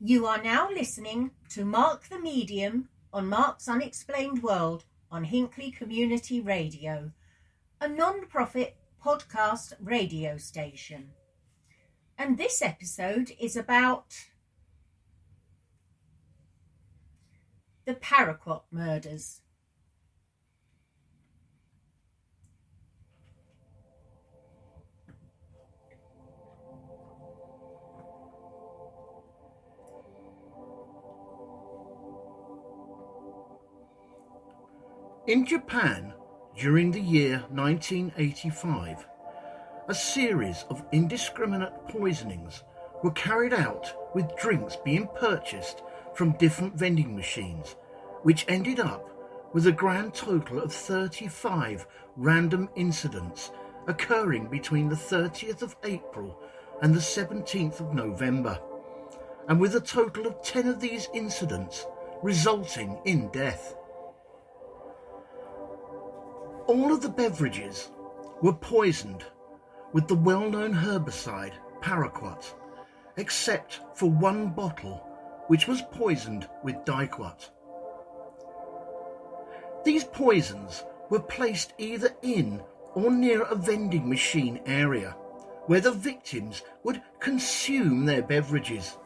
You are now listening to Mark the Medium on Mark's Unexplained World on Hinckley Community Radio, a non-profit podcast radio station. And this episode is about the Paraquat murders. In Japan, during the year 1985, a series of indiscriminate poisonings were carried out with drinks being purchased from different vending machines, which ended up with a grand total of 35 random incidents occurring between the 30th of April and the 17th of November, and with a total of 10 of these incidents resulting in death. All of the beverages were poisoned with the well-known herbicide Paraquat, except for one bottle which was poisoned with diquat. These poisons were placed either in or near a vending machine area where the victims would consume their beverages.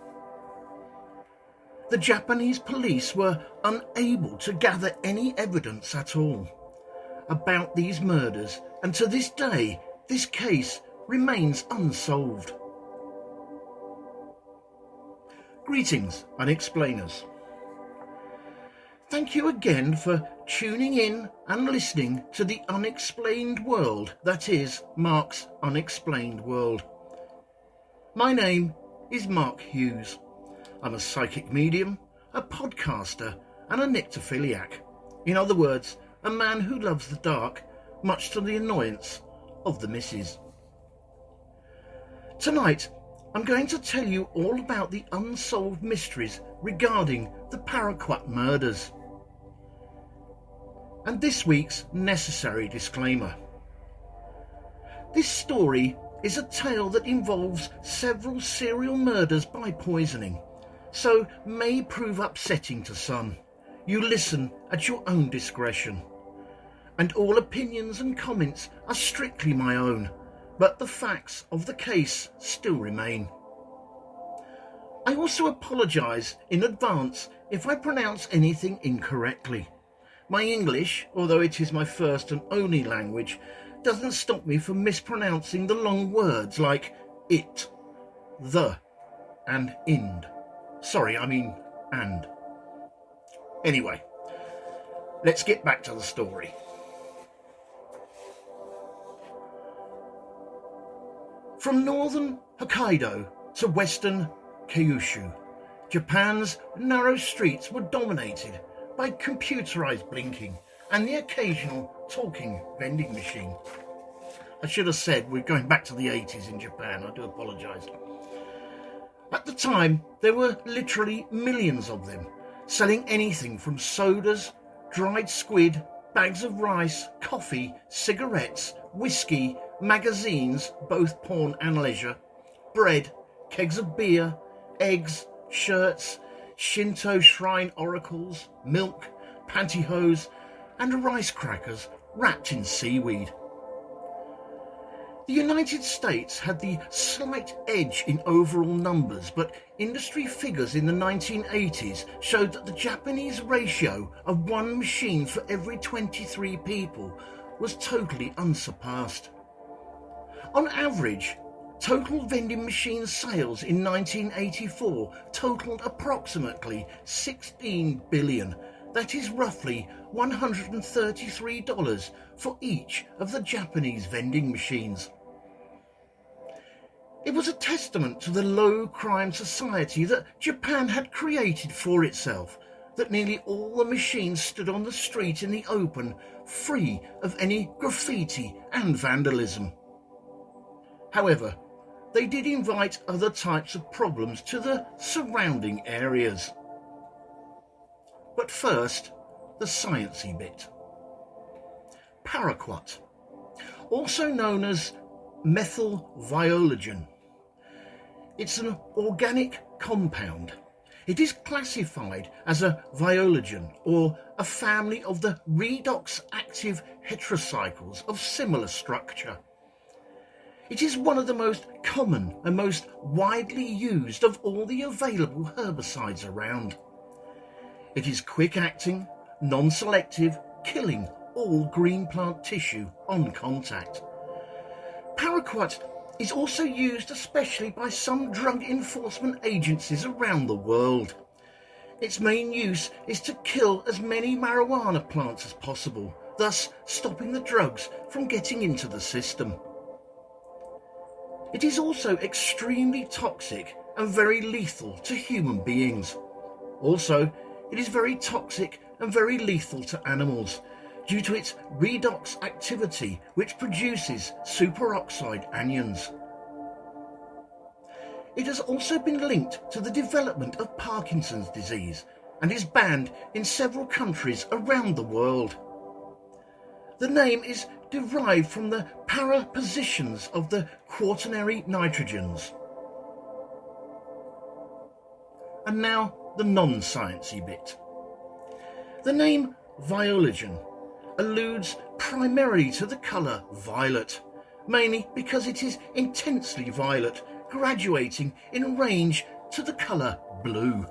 The Japanese police were unable to gather any evidence at all about these murders, and to this day this case remains unsolved. Greetings, Unexplainers. Thank you again for tuning in and listening to the unexplained world that is Mark's Unexplained World. My name is Mark Hughes. I'm a psychic medium, a podcaster and a nyctophiliac. In other words, a man who loves the dark, much to the annoyance of the missus. Tonight, I'm going to tell you all about the unsolved mysteries regarding the Paraquat murders. And this week's necessary disclaimer. This story is a tale that involves several serial murders by poisoning, so may prove upsetting to some. You listen at your own discretion. And all opinions and comments are strictly my own, but the facts of the case still remain. I also apologise in advance if I pronounce anything incorrectly. My English, although it is my first and only language, doesn't stop me from mispronouncing the long words like it, the, and ind. Sorry, I mean and. Anyway, let's get back to the story. From northern Hokkaido to western Kyushu, Japan's narrow streets were dominated by computerized blinking and the occasional talking vending machine. I should have said we're going back to the 80s in Japan. I do apologise. At the time, there were literally millions of them, selling anything from sodas, dried squid, bags of rice, coffee, cigarettes, whiskey, magazines, both porn and leisure, bread, kegs of beer, eggs, shirts, Shinto shrine oracles, milk, pantyhose, and rice crackers wrapped in seaweed. The United States had the slight edge in overall numbers, but industry figures in the 1980s showed that the Japanese ratio of one machine for every 23 people was totally unsurpassed. On average, total vending machine sales in 1984 totaled approximately $16 billion. That is roughly $133 for each of the Japanese vending machines. It was a testament to the low crime society that Japan had created for itself, that nearly all the machines stood on the street in the open, free of any graffiti and vandalism. However, they did invite other types of problems to the surrounding areas. But first, the sciencey bit. Paraquat, also known as methyl viologen. It's an organic compound. It is classified as a viologen, or a family of the redox-active heterocycles of similar structure. It is one of the most common and most widely used of all the available herbicides around. It is quick-acting, non-selective, killing all green plant tissue on contact. Paraquat is also used especially by some drug enforcement agencies around the world. Its main use is to kill as many marijuana plants as possible, thus stopping the drugs from getting into the system. It is also extremely toxic and very lethal to human beings. Also, it is very toxic and very lethal to animals due to its redox activity, which produces superoxide anions. It has also been linked to the development of Parkinson's disease and is banned in several countries around the world. The name is derived from the para positions of the quaternary nitrogens. And now the non-sciencey bit. The name viologen alludes primarily to the colour violet, mainly because it is intensely violet, graduating in range to the colour blue.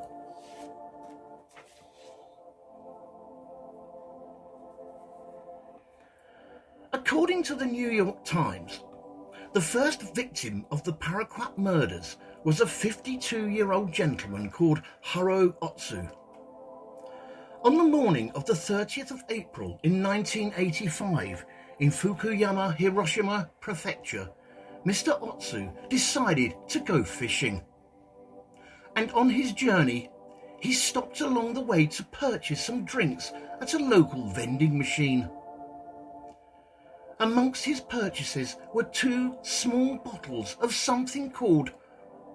According to the New York Times, the first victim of the Paraquat murders was a 52-year-old gentleman called Haro Otsu. On the morning of the 30th of April in 1985, in Fukuyama, Hiroshima Prefecture, Mr. Otsu decided to go fishing. And on his journey, he stopped along the way to purchase some drinks at a local vending machine. Amongst his purchases were 2 small bottles of something called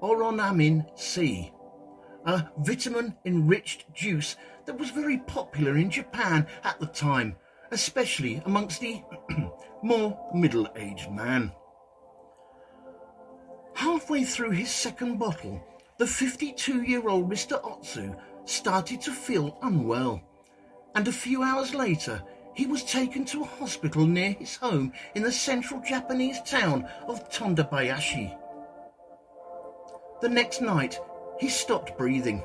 oronamin C, a vitamin-enriched juice that was very popular in Japan at the time, especially amongst the more middle-aged man. Halfway through his second bottle, the 52-year-old Mr. Otsu started to feel unwell, and a few hours later he was taken to a hospital near his home in the central Japanese town of Tondabayashi. The next night he stopped breathing,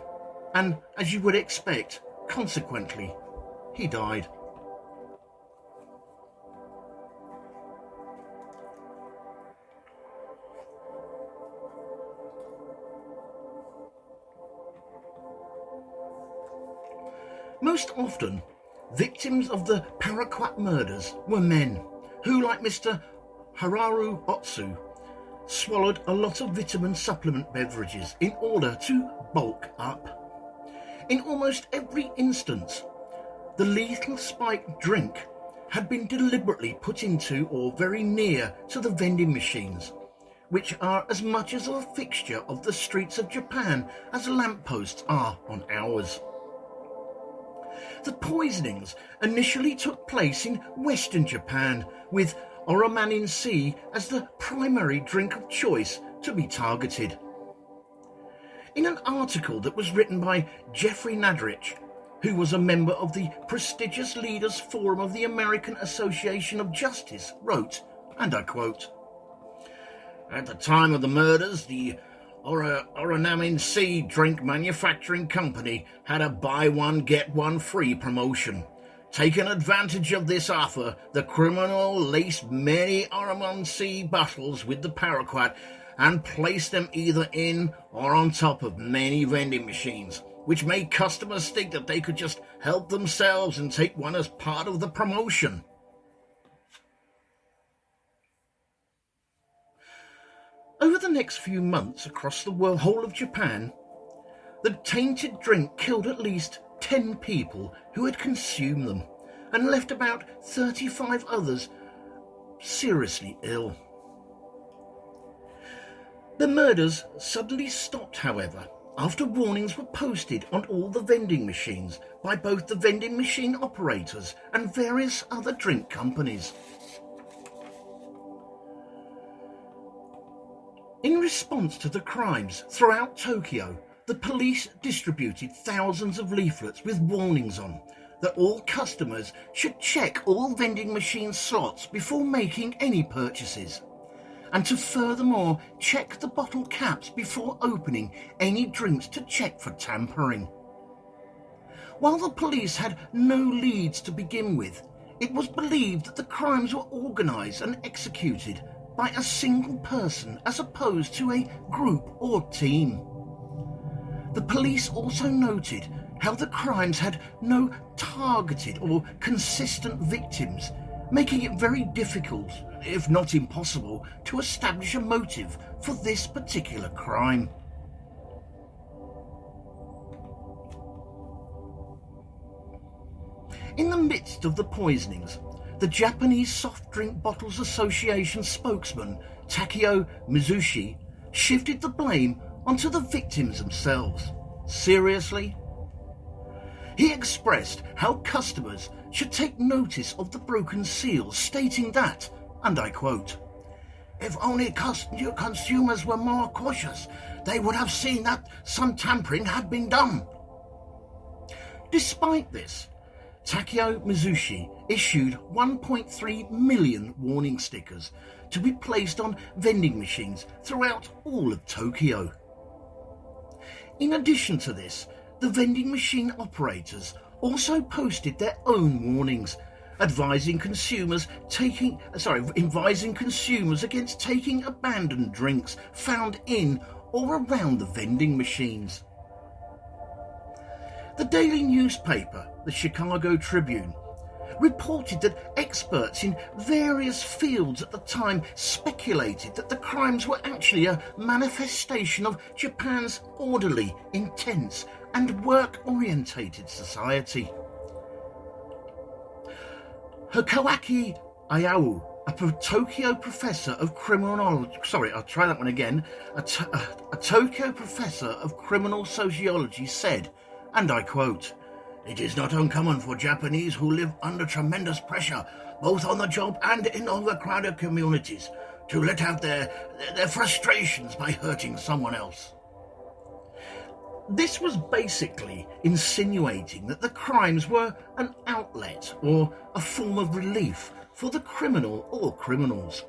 and, as you would expect, consequently, he died. Most often, victims of the Paraquat murders were men who, like Mr. Hararu Otsu, swallowed a lot of vitamin supplement beverages in order to bulk up. In almost every instance, the lethal spiked drink had been deliberately put into or very near to the vending machines, which are as much as a fixture of the streets of Japan as lampposts are on ours. The poisonings initially took place in Western Japan, with oromanin C as the primary drink of choice to be targeted. In an article that was written by Jeffrey Nadrich, who was a member of the prestigious Leaders Forum of the American Association of Justice, wrote, and I quote, "At the time of the murders, the Oronamin C drink manufacturing company had a buy one get one free promotion. Taking advantage of this offer, the criminal laced many Oronamin C bottles with the Paraquat and placed them either in or on top of many vending machines, which made customers think that they could just help themselves and take one as part of the promotion." Over the next few months across the whole of Japan, the tainted drink killed at least 10 people who had consumed them and left about 35 others seriously ill. The murders suddenly stopped, however, after warnings were posted on all the vending machines by both the vending machine operators and various other drink companies. In response to the crimes throughout Tokyo, the police distributed thousands of leaflets with warnings on that all customers should check all vending machine slots before making any purchases, and to furthermore check the bottle caps before opening any drinks to check for tampering. While the police had no leads to begin with, it was believed that the crimes were organised and executed by a single person as opposed to a group or team. The police also noted how the crimes had no targeted or consistent victims, making it very difficult, if not impossible, to establish a motive for this particular crime. In the midst of the poisonings, the Japanese Soft Drink Bottles Association spokesman Takeo Mizushi shifted the blame onto the victims themselves. Seriously? He expressed how customers should take notice of the broken seals, stating that, and I quote, "If only consumers were more cautious, they would have seen that some tampering had been done." Despite this, Takeo Mizushi issued 1.3 million warning stickers to be placed on vending machines throughout all of Tokyo. In addition to this, the vending machine operators also posted their own warnings, advising consumers against taking abandoned drinks found in or around the vending machines. The daily newspaper, the Chicago Tribune, reported that experts in various fields at the time speculated that the crimes were actually a manifestation of Japan's orderly, intense, and work-orientated society. Hikawaki Ayao, a Tokyo professor of Tokyo professor of criminal sociology said, and I quote, "It is not uncommon for Japanese who live under tremendous pressure, both on the job and in overcrowded communities, to let out their frustrations by hurting someone else." This was basically insinuating that the crimes were an outlet or a form of relief for the criminal or criminals.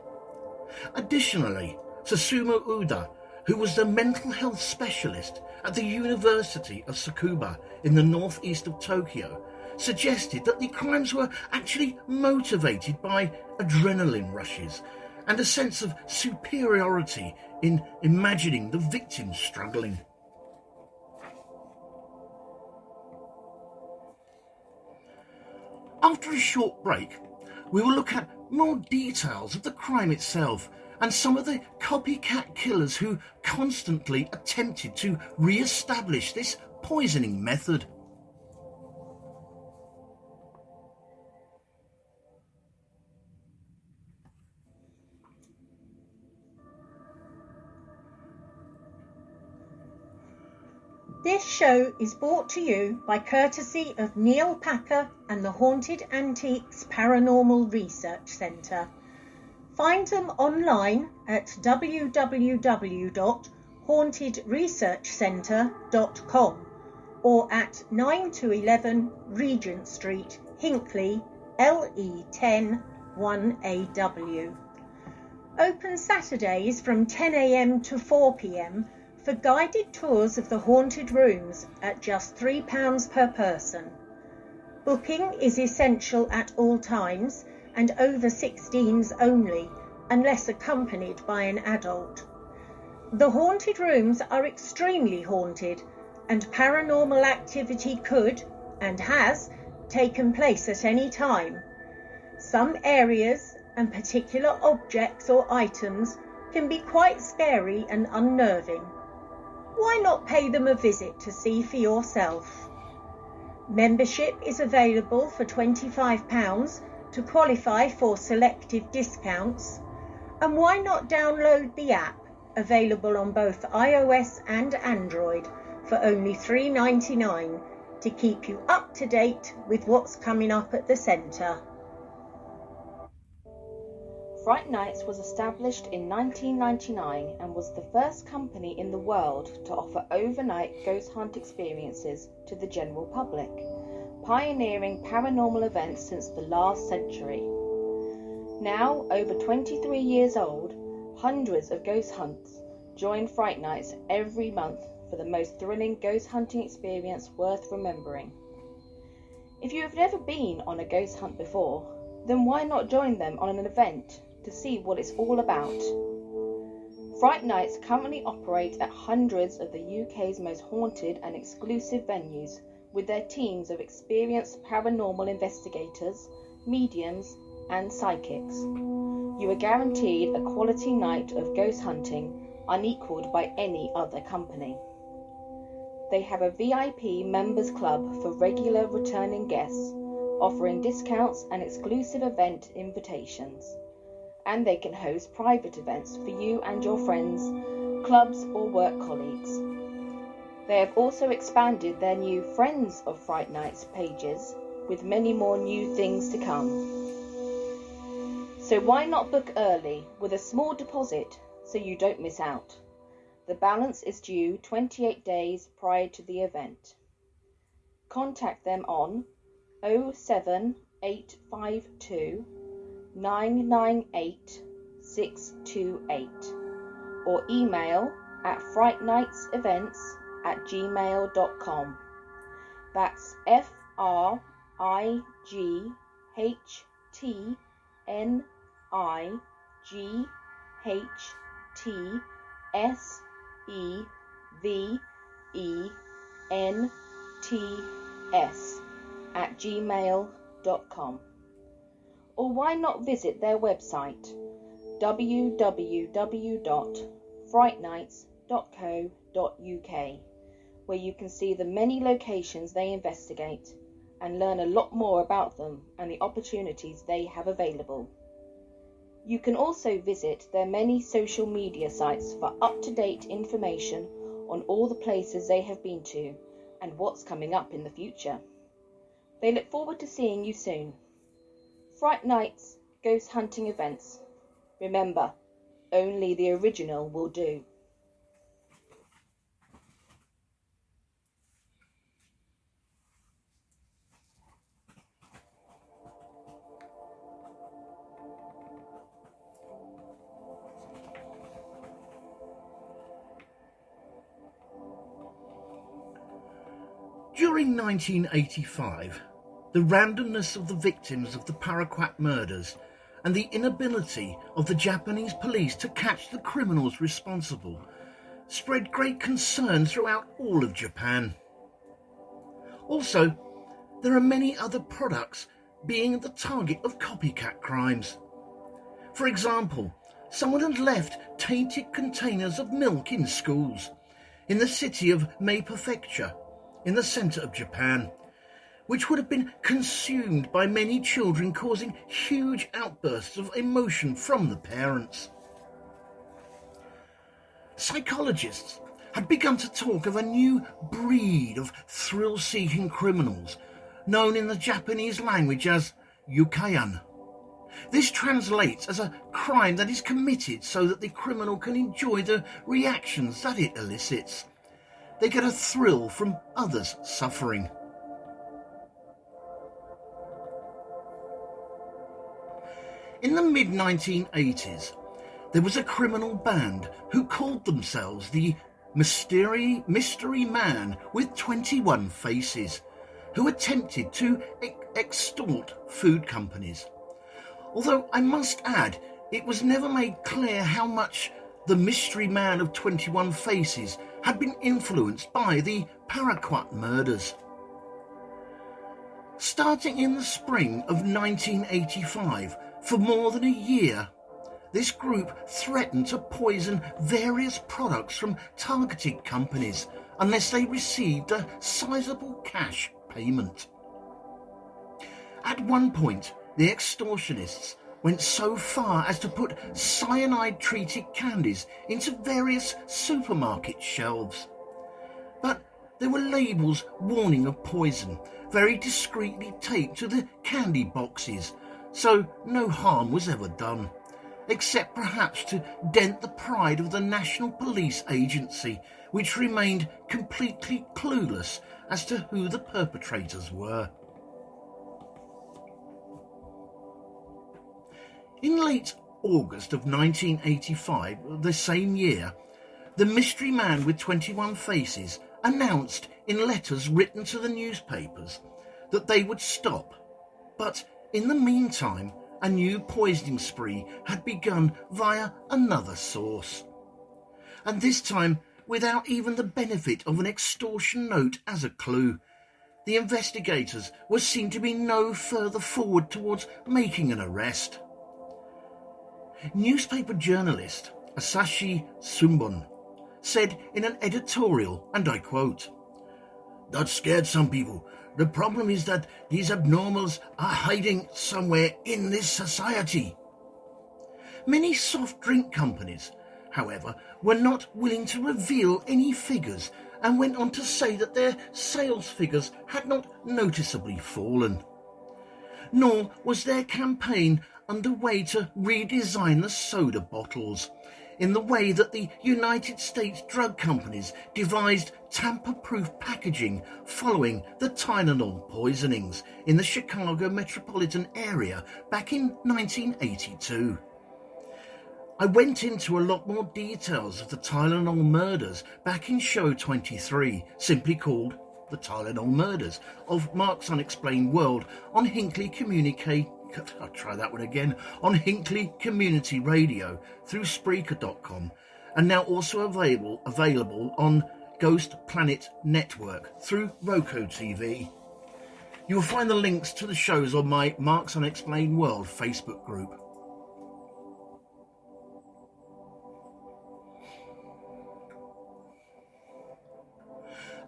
Additionally, Susumu Uda, who was the mental health specialist at the University of Tsukuba in the northeast of Tokyo, suggested that the crimes were actually motivated by adrenaline rushes and a sense of superiority in imagining the victims struggling. After a short break, we will look at more details of the crime itself and some of the copycat killers who constantly attempted to re-establish this poisoning method. This show is brought to you by courtesy of Neil Packer and the Haunted Antiques Paranormal Research Centre. Find them online at www.hauntedresearchcentre.com or at 9 to 11 Regent Street, Hinckley, LE10 1AW. Open Saturdays from 10 a.m. to 4 p.m. for guided tours of the haunted rooms at just £3 per person. Booking is essential at all times and over 16s only, unless accompanied by an adult. The haunted rooms are extremely haunted, and paranormal activity could, and has, taken place at any time. Some areas and particular objects or items can be quite scary and unnerving. Why not pay them a visit to see for yourself? Membership is available for £25 to qualify for selective discounts, and why not download the app, available on both iOS and Android, for only $3.99 to keep you up to date with what's coming up at the centre. Fright Nights was established in 1999 and was the first company in the world to offer overnight ghost hunt experiences to the general public, pioneering paranormal events since the last century. Now, over 23 years old, hundreds of ghost hunts join Fright Nights every month for the most thrilling ghost hunting experience worth remembering. If you have never been on a ghost hunt before, then why not join them on an event to see what it's all about? Fright Nights currently operate at hundreds of the UK's most haunted and exclusive venues with their teams of experienced paranormal investigators, mediums and psychics. You are guaranteed a quality night of ghost hunting unequalled by any other company. They have a VIP members club for regular returning guests, offering discounts and exclusive event invitations. And they can host private events for you and your friends, clubs or work colleagues. They have also expanded their new Friends of Fright Nights pages with many more new things to come. So why not book early with a small deposit so you don't miss out? The balance is due 28 days prior to the event. Contact them on 07852 998 628 or email at frightnightsevents@gmail.com. That's frightnightsevents@gmail.com. Or why not visit their website www.frightnights.co.uk, where you can see the many locations they investigate and learn a lot more about them and the opportunities they have available. You can also visit their many social media sites for up-to-date information on all the places they have been to and what's coming up in the future. They look forward to seeing you soon. Fright Nights Ghost Hunting Events. Remember, only the original will do. During 1985, the randomness of the victims of the Paraquat murders and the inability of the Japanese police to catch the criminals responsible spread great concern throughout all of Japan. Also, there are many other products being the target of copycat crimes. For example, someone had left tainted containers of milk in schools in the city of Mei Prefecture in the centre of Japan, which would have been consumed by many children, causing huge outbursts of emotion from the parents. Psychologists had begun to talk of a new breed of thrill-seeking criminals, known in the Japanese language as yukayan. This translates as a crime that is committed so that the criminal can enjoy the reactions that it elicits. They get a thrill from others' suffering. In the mid-1980s, there was a criminal band who called themselves the Mystery Man with 21 Faces, who attempted to extort food companies. Although I must add, it was never made clear how much the Mystery Man of 21 Faces had been influenced by the Paraquat murders. Starting in the spring of 1985, for more than a year, this group threatened to poison various products from targeted companies unless they received a sizable cash payment. At one point, the extortionists went so far as to put cyanide-treated candies into various supermarket shelves. But there were labels warning of poison, very discreetly taped to the candy boxes, so no harm was ever done. except perhaps to dent the pride of the National Police Agency, which remained completely clueless as to who the perpetrators were. In late August of 1985, the same year, the mystery man with 21 faces announced in letters written to the newspapers that they would stop, but in the meantime a new poisoning spree had begun via another source, and this time without even the benefit of an extortion note as a clue. The investigators were seen to be no further forward towards making an arrest. Newspaper journalist Asashi Sumbon said in an editorial, and I quote, "That scared some people. The problem is that these abnormals are hiding somewhere in this society." Many soft drink companies, however, were not willing to reveal any figures and went on to say that their sales figures had not noticeably fallen. Nor was their campaign underway to redesign the soda bottles in the way that the United States drug companies devised tamper-proof packaging following the Tylenol poisonings in the Chicago metropolitan area back in 1982. I went into a lot more details of the Tylenol murders back in show 23, simply called The Tylenol Murders of Mark's Unexplained World on Hinckley on Hinckley Community Radio through Spreaker.com, and now also available on Ghost Planet Network through Roku TV. You will find the links to the shows on my Mark's Unexplained World Facebook group.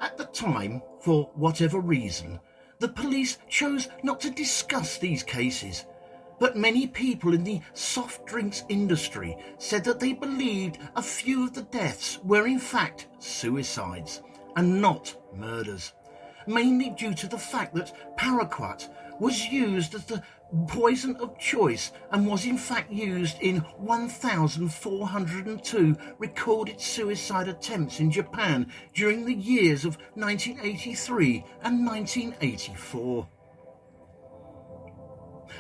At the time, for whatever reason, the police chose not to discuss these cases, but many people in the soft drinks industry said that they believed a few of the deaths were in fact suicides and not murders, mainly due to the fact that Paraquat was used as the poison of choice and was in fact used in 1,402 recorded suicide attempts in Japan during the years of 1983 and 1984.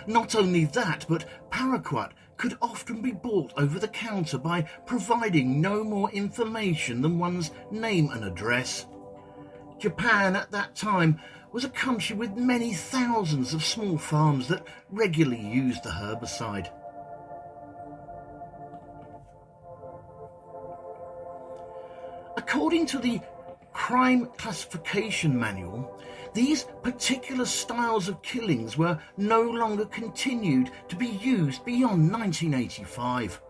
Not only that, but Paraquat could often be bought over the counter by providing no more information than one's name and address. Japan at that time was a country with many thousands of small farms that regularly used the herbicide. According to the Crime Classification Manual, these particular styles of killings were no longer continued to be used beyond 1985.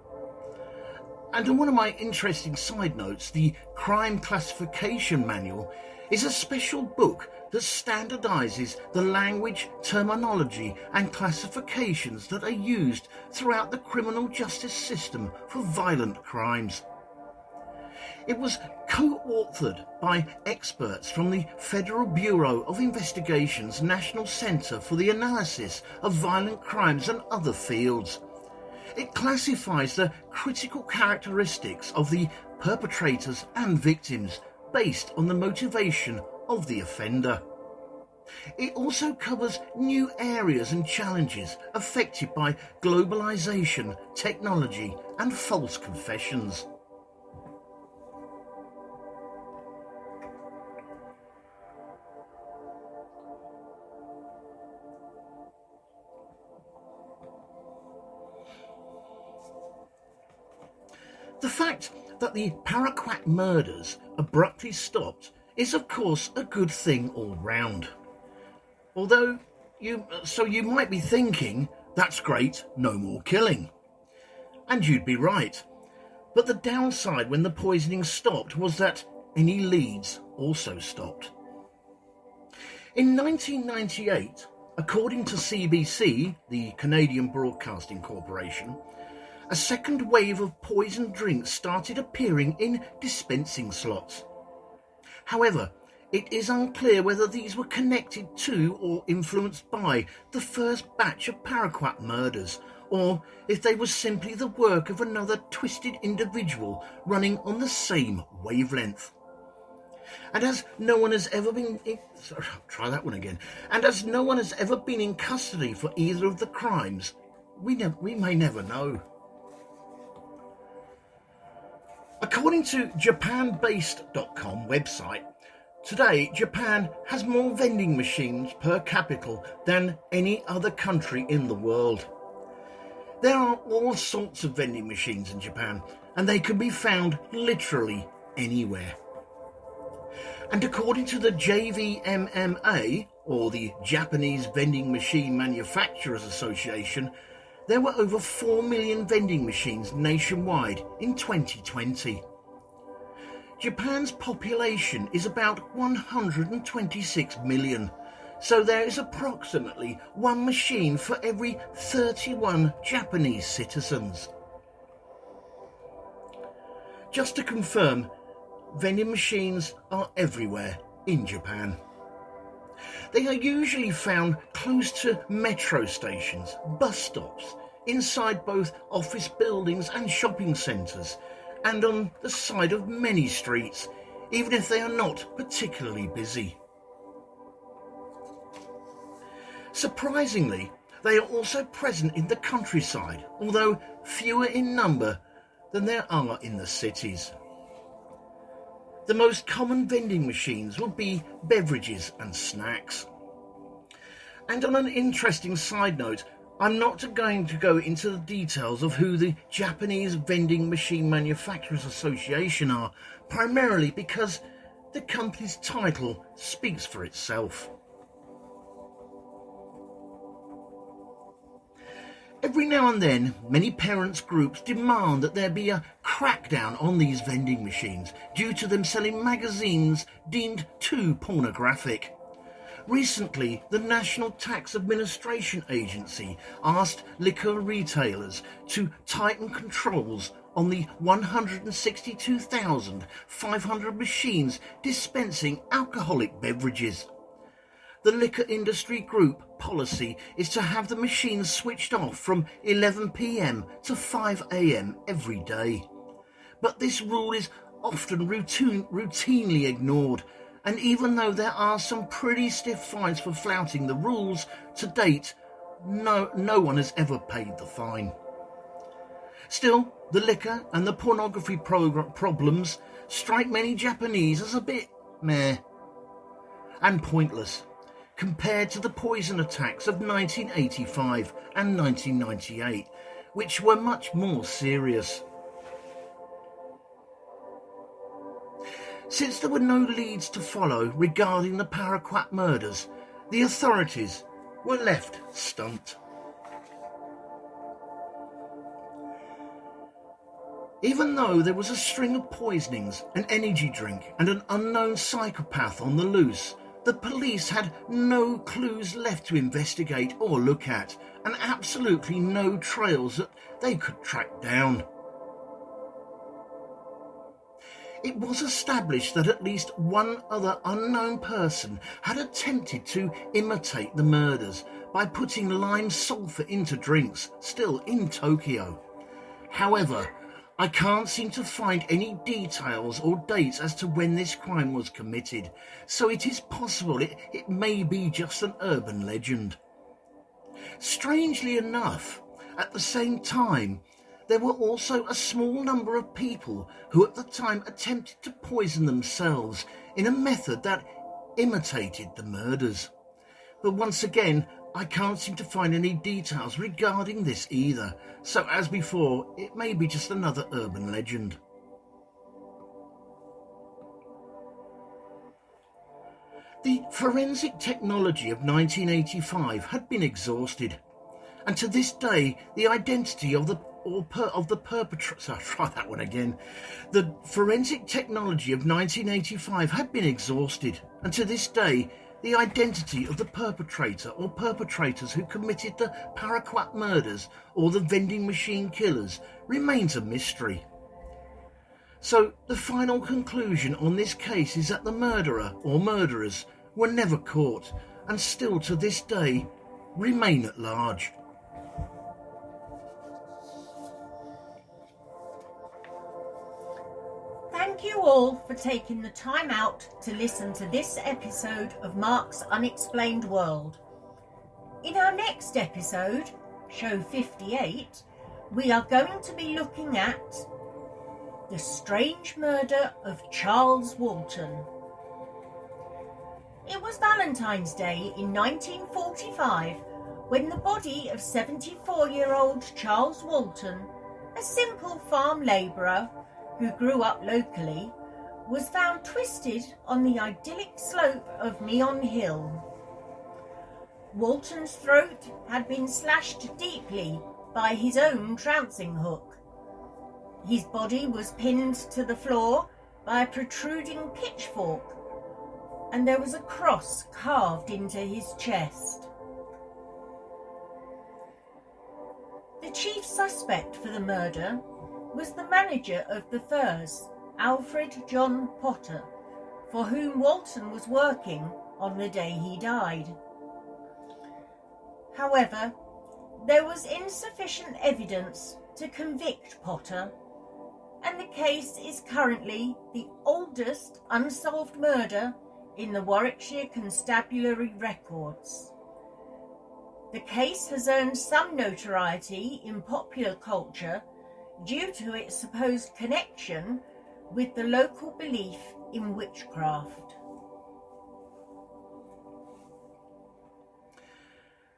And on one of my interesting side notes, the Crime Classification Manual is a special book that standardizes the language, terminology and classifications that are used throughout the criminal justice system for violent crimes. It was co-authored by experts from the Federal Bureau of Investigation's National Center for the Analysis of Violent Crimes and Other Fields. It classifies the critical characteristics of the perpetrators and victims based on the motivation of the offender. It also covers new areas and challenges affected by globalization, technology, and false confessions. The fact that the Paraquat murders abruptly stopped is of course a good thing all round. Although you might be thinking, that's great, no more killing. And you'd be right. But the downside when the poisoning stopped was that any leads also stopped. In 1998, according to CBC, the Canadian Broadcasting Corporation, a second wave of poisoned drinks started appearing in dispensing slots. However, it is unclear whether these were connected to or influenced by the first batch of Paraquat murders, or if they were simply the work of another twisted individual running on the same wavelength. And as no one has ever been in custody for either of the crimes, we may never know. According to Japan-based.com website, today Japan has more vending machines per capita than any other country in the world. There are all sorts of vending machines in Japan, and they can be found literally anywhere. And according to the JVMMA, or the Japanese Vending Machine Manufacturers Association, there were over 4 million vending machines nationwide in 2020. Japan's population is about 126 million, so there is approximately one machine for every 31 Japanese citizens. Just to confirm, vending machines are everywhere in Japan. They are usually found close to metro stations, bus stops, inside both office buildings and shopping centres, and on the side of many streets, even if they are not particularly busy. Surprisingly, they are also present in the countryside, although fewer in number than there are in the cities. The most common vending machines will be beverages and snacks. And on an interesting side note, I'm not going to go into the details of who the Japanese Vending Machine Manufacturers Association are, primarily because the company's title speaks for itself. Every now and then, many parents' groups demand that there be a crackdown on these vending machines due to them selling magazines deemed too pornographic. Recently, the National Tax Administration Agency asked liquor retailers to tighten controls on the 162,500 machines dispensing alcoholic beverages. The liquor industry group policy is to have the machines switched off from 11 p.m. to 5 a.m. every day. But this rule is often routinely ignored, and even though there are some pretty stiff fines for flouting the rules, to date, no one has ever paid the fine. Still, the liquor and the pornography problems strike many Japanese as a bit meh and pointless, compared to the poison attacks of 1985 and 1998, which were much more serious. Since there were no leads to follow regarding the Paraquat murders, the authorities were left stumped. Even though there was a string of poisonings, an energy drink, and an unknown psychopath on the loose, the police had no clues left to investigate or look at, and absolutely no trails that they could track down. It was established that at least one other unknown person had attempted to imitate the murders by putting lime sulphur into drinks, still in Tokyo. However, I can't seem to find any details or dates as to when this crime was committed, so it is possible it may be just an urban legend. Strangely enough, at the same time, there were also a small number of people who at the time attempted to poison themselves in a method that imitated the murders. But once again, I can't seem to find any details regarding this either, so as before, it may be just another urban legend. The forensic technology of 1985 had been exhausted, and to this day, the identity of the The forensic technology of 1985 had been exhausted, and to this day, the identity of the perpetrator or perpetrators who committed the Paraquat murders or the vending machine killers remains a mystery. So the final conclusion on this case is that the murderer or murderers were never caught and still to this day remain at large. all for taking the time out to listen to this episode of Mark's Unexplained World. In our next episode, show 58, we are going to be looking at the strange murder of Charles Walton. It was Valentine's Day in 1945 when the body of 74-year-old Charles Walton, a simple farm labourer who grew up locally, was found twisted on the idyllic slope of Meon Hill. Walton's throat had been slashed deeply by his own trouncing hook. His body was pinned to the floor by a protruding pitchfork, and there was a cross carved into his chest. The chief suspect for the murder was the manager of the Firs, Alfred John Potter, for whom Walton was working on the day he died. However, there was insufficient evidence to convict Potter, and the case is currently the oldest unsolved murder in the Warwickshire Constabulary records. The case has earned some notoriety in popular culture due to its supposed connection with the local belief in witchcraft.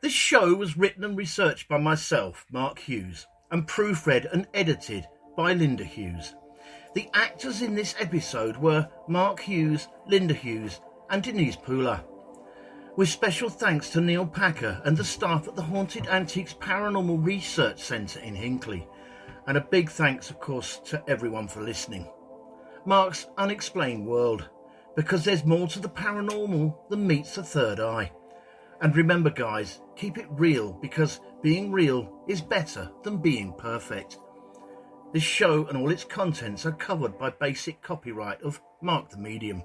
This show was written and researched by myself, Mark Hughes, and proofread and edited by Linda Hughes. The actors in this episode were Mark Hughes, Linda Hughes and Denise Pooler. With special thanks to Neil Packer and the staff at the Haunted Antiques Paranormal Research Centre in Hinckley. And a big thanks, of course, to everyone for listening. Mark's Unexplained World, because there's more to the paranormal than meets the third eye. And remember, guys, keep it real, because being real is better than being perfect. This show and all its contents are covered by basic copyright of Mark the Medium.